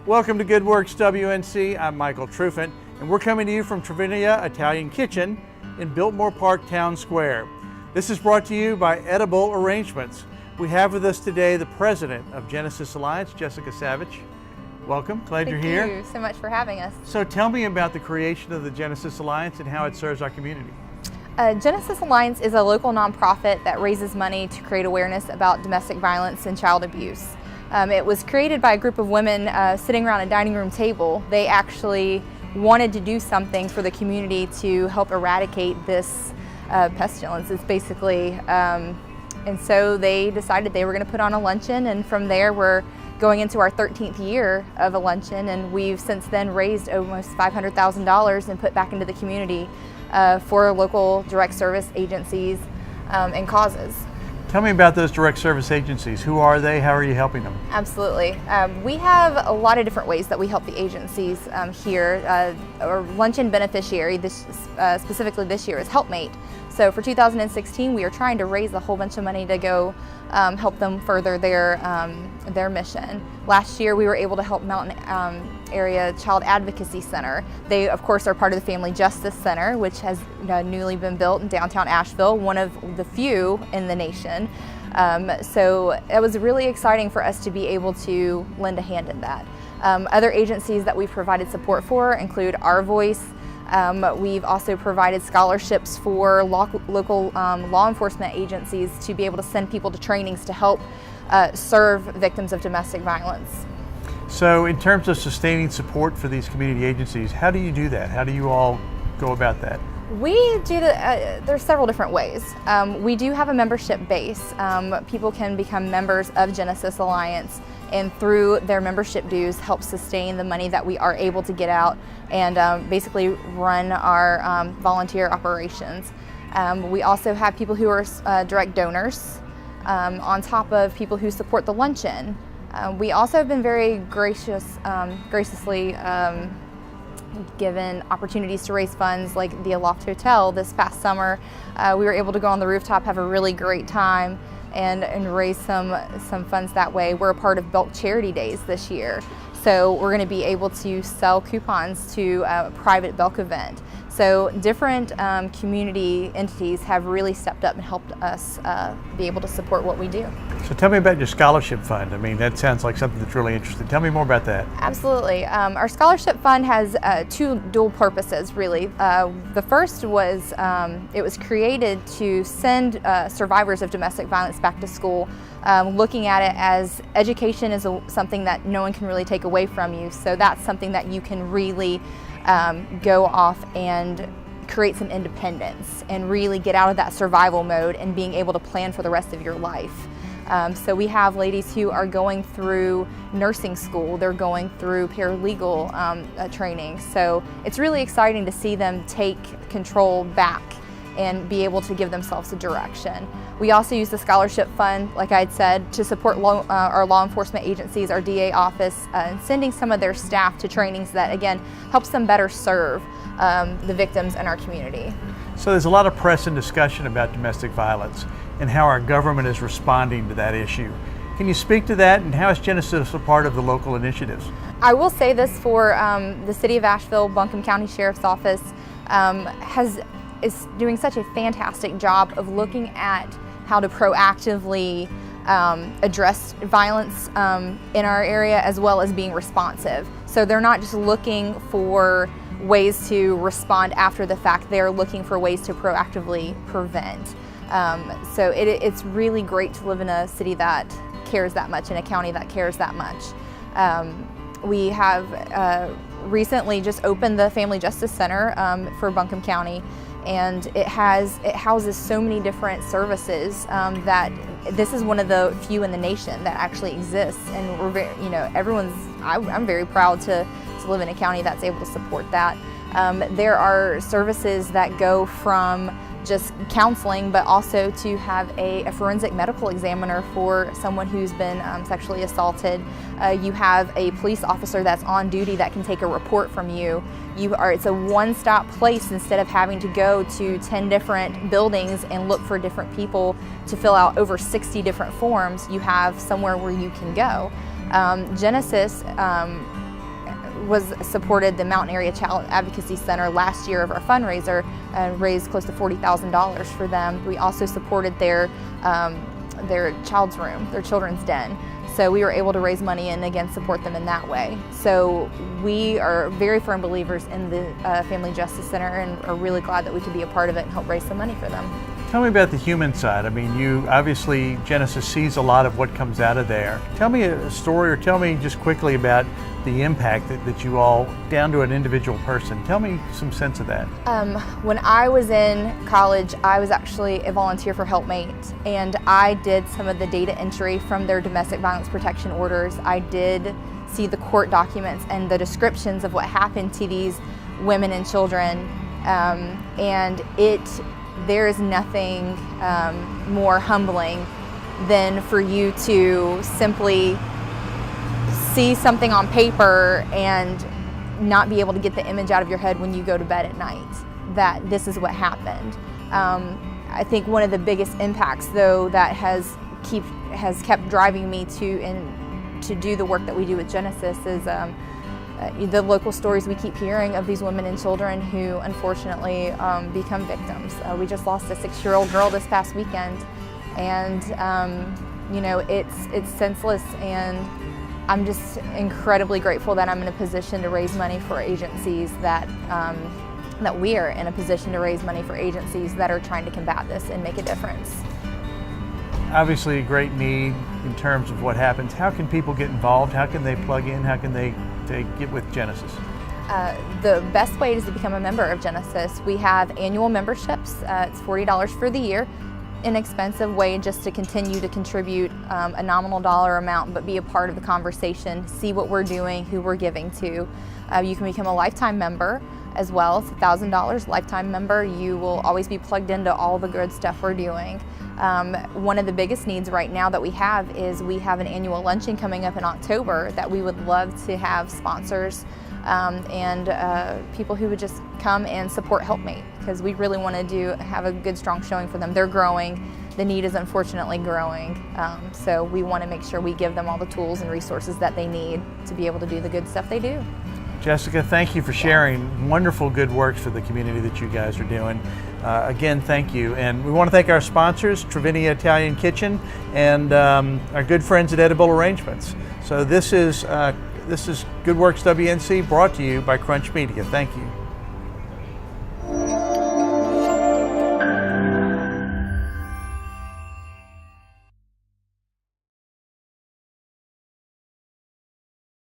Welcome to GOODWorks WNC. I'm Michael Truffant, and we're coming to you from Travinia Italian Kitchen in Biltmore Park Town Square. This is brought to you by Edible Arrangements. We have with us today the president of Genesis Alliance, Jessica Savage. Welcome, glad you're here. Thank you so much for having us. So tell me about the creation of the Genesis Alliance and how it serves our community. Genesis Alliance is a local nonprofit that raises money to create awareness about domestic violence and child abuse. It was created by a group of women sitting around a dining room table. They actually wanted to do something for the community to help eradicate this pestilence, it's basically. And so they decided they were going to put on a luncheon, and from there we're going into our 13th year of a luncheon, and we've since then raised almost $500,000 and put back into the community for local direct service agencies and causes. Tell me about those direct service agencies. Who are they? How are you helping them? Absolutely. We have a lot of different ways that we help the agencies here. Our luncheon beneficiary, specifically this year, is Helpmate. So for 2016, we are trying to raise a whole bunch of money to go help them further their mission. Last year, we were able to help Mountain Area Child Advocacy Center. They, of course, are part of the Family Justice Center, which has newly been built in downtown Asheville, one of the few in the nation. So it was really exciting for us to be able to lend a hand in that. Other agencies that we've provided support for include Our Voice. We've also provided scholarships for local law enforcement agencies to be able to send people to trainings to help serve victims of domestic violence. So in terms of sustaining support for these community agencies, how do you do that? How do you all go about that? We do there's several different ways. We do have a membership base. People can become members of Genesis Alliance, and through their membership dues help sustain the money that we are able to get out and basically run our volunteer operations. We also have people who are direct donors on top of people who support the luncheon. We also have been very graciously given opportunities to raise funds, like the Aloft Hotel this past summer. We were able to go on the rooftop, have a really great time, and raise some funds that way. We're a part of Belk Charity Days this year, so we're going to be able to sell coupons to a private Belk event. So different community entities have really stepped up and helped us be able to support what we do. So tell me about your scholarship fund. I mean, that sounds like something that's really interesting. Tell me more about that. Absolutely. Our scholarship fund has two dual purposes, really. The first was, it was created to send survivors of domestic violence back to school, looking at it as education is something that no one can really take away from you. So that's something that you can really go off and create some independence and really get out of that survival mode and being able to plan for the rest of your life. So we have ladies who are going through nursing school, they're going through paralegal training. So it's really exciting to see them take control back and be able to give themselves a direction. We also use the scholarship fund, like I had said, to support our law enforcement agencies, our DA office, and sending some of their staff to trainings that, again, helps them better serve the victims in our community. So there's a lot of press and discussion about domestic violence and how our government is responding to that issue. Can you speak to that, and how is Genesis a part of the local initiatives? I will say this for the City of Asheville, Buncombe County Sheriff's Office is doing such a fantastic job of looking at how to proactively address violence in our area, as well as being responsive. So they're not just looking for ways to respond after the fact, they're looking for ways to proactively prevent. So it's really great to live in a city that cares that much, in a county that cares that much. We have recently just opened the Family Justice Center for Buncombe County, and it houses so many different services that this is one of the few in the nation that actually exists, and we're very, I'm very proud to live in a county that's able to support that. There are services that go from just counseling, but also to have a forensic medical examiner for someone who's been sexually assaulted. You have a police officer that's on duty that can take a report from you. It's a one-stop place instead of having to go to 10 different buildings and look for different people to fill out over 60 different forms. You have somewhere where you can go. Genesis supported the Mountain Area Child Advocacy Center last year of our fundraiser, raised close to $40,000 for them. We also supported their child's room, their children's den. So we were able to raise money and again support them in that way. So we are very firm believers in the Family Justice Center and are really glad that we could be a part of it and help raise some money for them. Tell me about the human side. I mean, you obviously, Genesis sees a lot of what comes out of there. Tell me a story, or tell me just quickly about the impact that you all, down to an individual person. Tell me some sense of that. When I was in college, I was actually a volunteer for Helpmate, and I did some of the data entry from their domestic violence protection orders. I did see the court documents and the descriptions of what happened to these women and children, and there is nothing more humbling than for you to simply see something on paper and not be able to get the image out of your head when you go to bed at night, that this is what happened. I think one of the biggest impacts, though, that has kept driving me to do the work that we do with Genesis is the local stories we keep hearing of these women and children who unfortunately become victims. We just lost a 6-year-old girl this past weekend, and you know, it's senseless, and I'm just incredibly grateful that I'm in a position to raise money for agencies that we are in a position to raise money for agencies that are trying to combat this and make a difference. Obviously a great need in terms of what happens. How can people get involved? How can they plug in? How can they get with Genesis? The best way is to become a member of Genesis. We have annual memberships. It's $40 for the year. Inexpensive way just to continue to contribute a nominal dollar amount, but be a part of the conversation, see what we're doing, who we're giving to. You can become a lifetime member as well. It's $1,000 lifetime member. You will always be plugged into all the good stuff we're doing. One of the biggest needs right now that we have is we have an annual luncheon coming up in October that we would love to have sponsors and people who would just come and support Helpmate, because we really want to have a good, strong showing for them. They're growing. The need is unfortunately growing, so we want to make sure we give them all the tools and resources that they need to be able to do the good stuff they do. Jessica, thank you for sharing wonderful good works for the community that you guys are doing. Again, thank you. And we want to thank our sponsors, Travinia Italian Kitchen, and our good friends at Edible Arrangements. So this is GOODWorks WNC, brought to you by Crunch Media. Thank you.